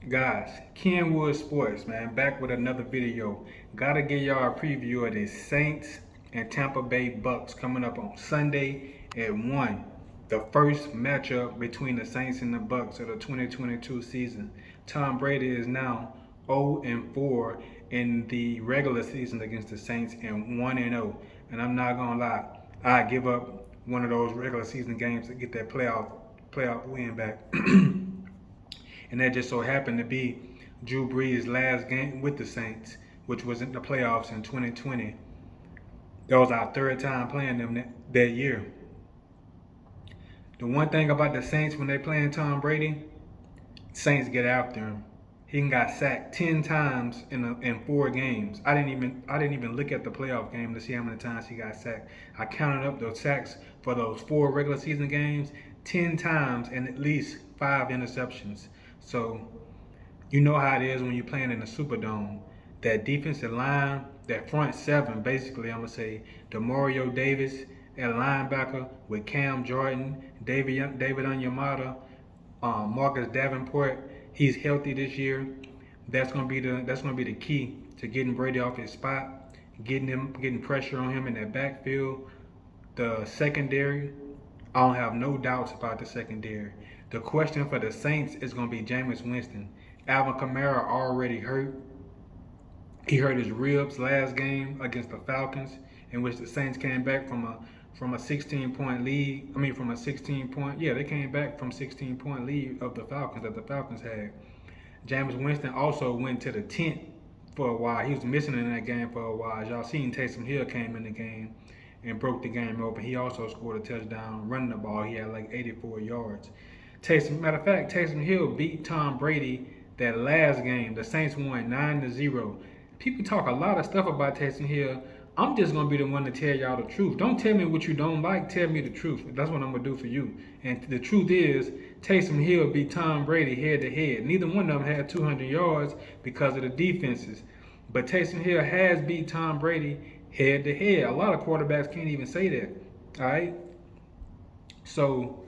Guys, Kenwood Sports, man, back with another video. Gotta give y'all a preview of the Saints and Tampa Bay Bucks coming up on Sunday at 1. The first matchup between the Saints and the Bucks of the 2022 season. Tom Brady is now 0-4 in the regular season against the Saints and 1-0. And I'm not gonna lie, I give up one of those regular season games to get that playoff win back. And that just so happened to be Drew Brees' last game with the Saints, which was in the playoffs in 2020. That was our third time playing them that year. The one thing about the Saints when they playing Tom Brady, Saints get after him. He got sacked 10 times in 4 games. I didn't even look at the playoff game to see how many times he got sacked. I counted up those sacks for those 4 regular season games, 10 times and at least 5 interceptions. So you know how it is when you're playing in the Superdome. That defensive line, that front seven, basically, I'm gonna say Demario Davis at linebacker with Cam Jordan, David Onyemata, Marcus Davenport. He's healthy this year. That's gonna be the key to getting Brady off his spot, getting pressure on him in that backfield. The secondary, I don't have no doubts about the secondary. The question for the Saints is going to be Jameis Winston. Alvin Kamara already hurt. He hurt his ribs last game against the Falcons, in which the Saints came back from a 16-point lead. I mean, from a 16-point. Yeah, they came back from 16-point lead of the Falcons that the Falcons had. Jameis Winston also went to the tent for a while. He was missing in that game for a while. As y'all seen, Taysom Hill came in the game and broke the game open. He also scored a touchdown running the ball. He had like 84 yards. Matter of fact, Taysom Hill beat Tom Brady that last game. The Saints won 9-0. People talk a lot of stuff about Taysom Hill. I'm just gonna be the one to tell y'all the truth. Don't tell me what you don't like. Tell me the truth. That's what I'm gonna do for you. And the truth is, Taysom Hill beat Tom Brady head to head. Neither one of them had 200 yards because of the defenses. But Taysom Hill has beat Tom Brady head to head. A lot of quarterbacks can't even say that. All right. So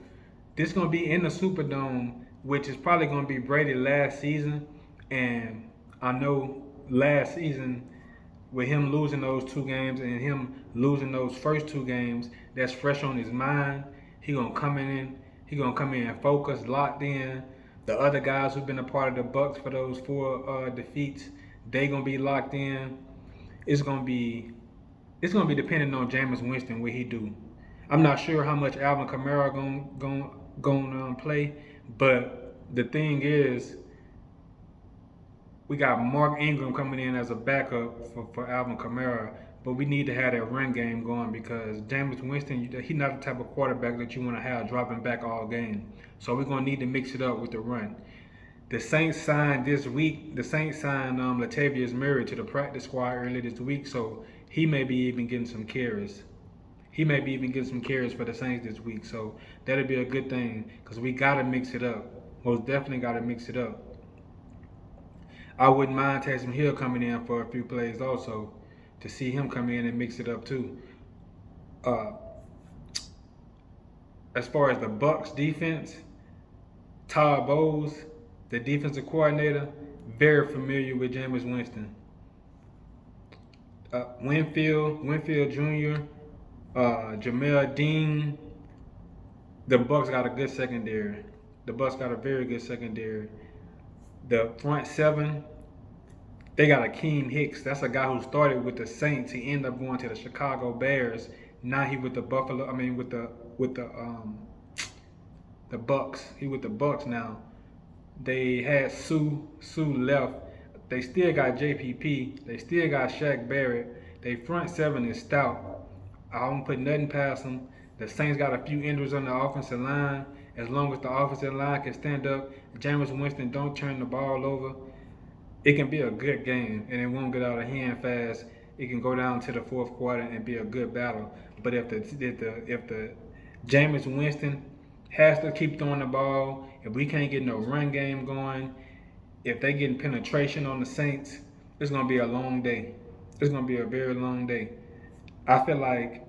this is gonna be in the Superdome, which is probably gonna be Brady last season. And I know last season with him losing those 2 games and him losing those first 2 games, that's fresh on his mind. He gonna come in. He gonna come in focused, locked in. The other guys who've been a part of the Bucks for those 4 defeats, they gonna be locked in. It's gonna be it's gonna be dependent on Jameis Winston what he do. I'm not sure how much Alvin Kamara gonna play, but the thing is, we got Mark Ingram coming in as a backup for Alvin Kamara, but we need to have that run game going because Jameis Winston, he's not the type of quarterback that you want to have dropping back all game. So we're gonna need to mix it up with the run. The Saints signed this week. The Saints signed Latavius Murray to the practice squad earlier this week, so he may be even getting some carries. He may be even getting some carries for the Saints this week, so that'll be a good thing because we gotta mix it up. Most definitely gotta mix it up. I wouldn't mind Taysom Hill coming in for a few plays also to see him come in and mix it up too. Uh, as far as the Bucks defense, Todd Bowles, the defensive coordinator, very familiar with Jameis Winston. Winfield Jr., Jamel Dean. The Bucks got a good secondary. The Bucks got a very good secondary. The front seven, they got Akeem Hicks. That's a guy who started with the Saints. He ended up going to the Chicago Bears. Now he with the Buffalo. I mean, with the Bucks. He with the Bucks now. They had Sue left. They still got JPP. They still got Shaq Barrett. They front seven is stout. I don't put nothing past them. The Saints got a few injuries on the offensive line. As long as the offensive line can stand up, Jameis Winston don't turn the ball over, it can be a good game and it won't get out of hand fast. It can go down to the fourth quarter and be a good battle. But if the Jameis Winston has to keep throwing the ball, if we can't get no run game going, if they getting penetration on the Saints, it's gonna be a long day. It's gonna be a very long day. I feel like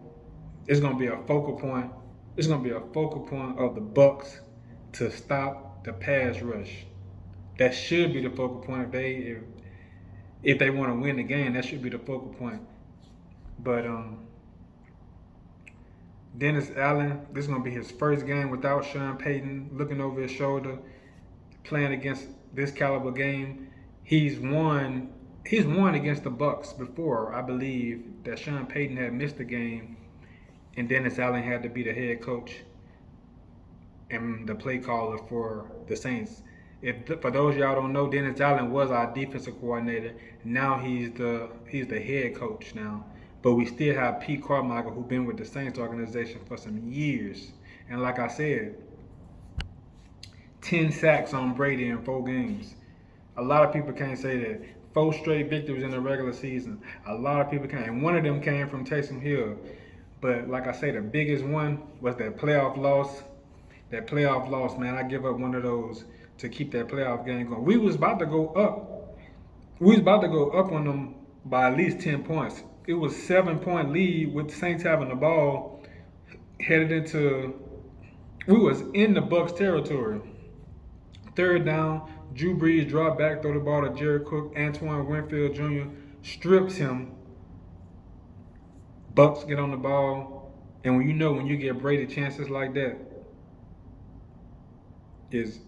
it's gonna be a focal point. It's gonna be a focal point of the Bucks to stop the pass rush. That should be the focal point. If they want to win the game, that should be the focal point. But Dennis Allen, this is gonna be his first game without Sean Payton looking over his shoulder, playing against this caliber game. He's won. He's won against the Bucks before. I believe that Sean Payton had missed the game, and Dennis Allen had to be the head coach and the play caller for the Saints. For those y'all don't know, Dennis Allen was our defensive coordinator. Now he's the head coach now. But we still have Pete Carmichael, who's been with the Saints organization for some years. And like I said, 10 sacks on Brady in 4 games. A lot of people can't say that. 4 straight victories in the regular season. A lot of people can't. And one of them came from Taysom Hill. But like I say, the biggest one was that playoff loss. That playoff loss, man, I give up one of those to keep that playoff game going. We was about to go up. We was about to go up on them by at least 10 points. It was 7-point lead with the Saints having the ball headed into. We was in the Bucks territory. 3rd down, Drew Brees dropped back, throw the ball to Jared Cook. Antoine Winfield Jr. strips him. Bucks get on the ball, and when you get Brady chances like that, is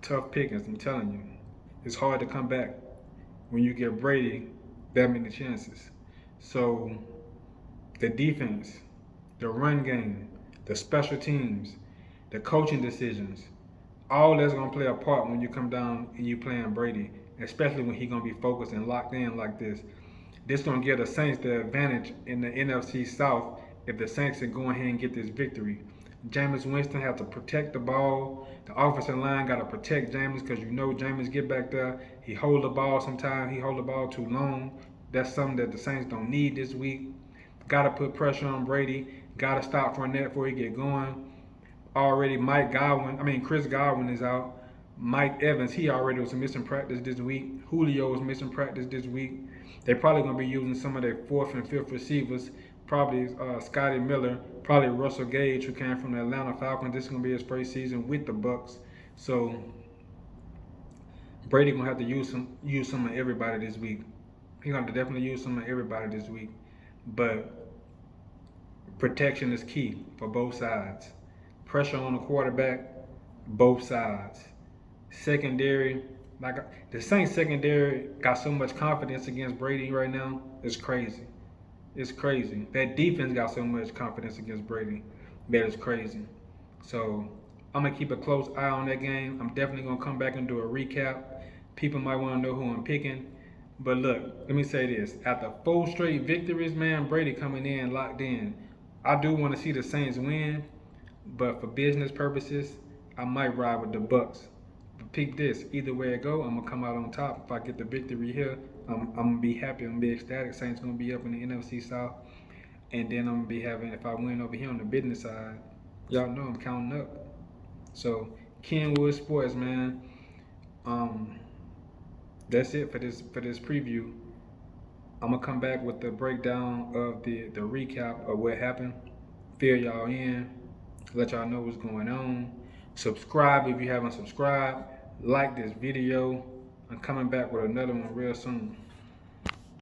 tough pickings. I'm telling you, it's hard to come back when you get Brady that many chances. So the defense, the run game, the special teams, the coaching decisions, all that's gonna play a part when you come down and you playing Brady, especially when he's gonna be focused and locked in like this. This gonna give the Saints the advantage in the NFC South if the Saints can go ahead and get this victory. Jameis Winston has to protect the ball. The offensive line got to protect Jameis because Jameis get back there. He hold the ball sometimes. He hold the ball too long. That's something that the Saints don't need this week. Got to put pressure on Brady. Got to stop Fournette before he get going. Already Chris Godwin is out. Mike Evans, he already was missing practice this week. Julio was missing practice this week. They're probably going to be using some of their 4th and 5th receivers. Probably Scotty Miller, probably Russell Gage, who came from the Atlanta Falcons. This is going to be his first season with the Bucks. So Brady going to have to use some of everybody this week. He's going to definitely use some of everybody this week. But protection is key for both sides. Pressure on the quarterback, both sides. Secondary, like the Saints secondary got so much confidence against Brady right now. It's crazy. It's crazy. That defense got so much confidence against Brady. That is crazy. So I'm going to keep a close eye on that game. I'm definitely going to come back and do a recap. People might want to know who I'm picking. But look, let me say this. After 4 straight victories, man, Brady coming in, locked in. I do want to see the Saints win. But for business purposes, I might ride with the Bucks. But peep this. Either way it go, I'm going to come out on top. If I get the victory here, I'm going to be happy. I'm going to be ecstatic. Saints going to be up in the NFC South. And then I'm going to be having, if I win over here on the business side, y'all know I'm counting up. So, Kenwood Sports, man. That's it for this preview. I'm going to come back with the breakdown of the recap of what happened. Fill y'all in. Let y'all know what's going on. Subscribe if you haven't subscribed. Like this video. I'm coming back with another one real soon.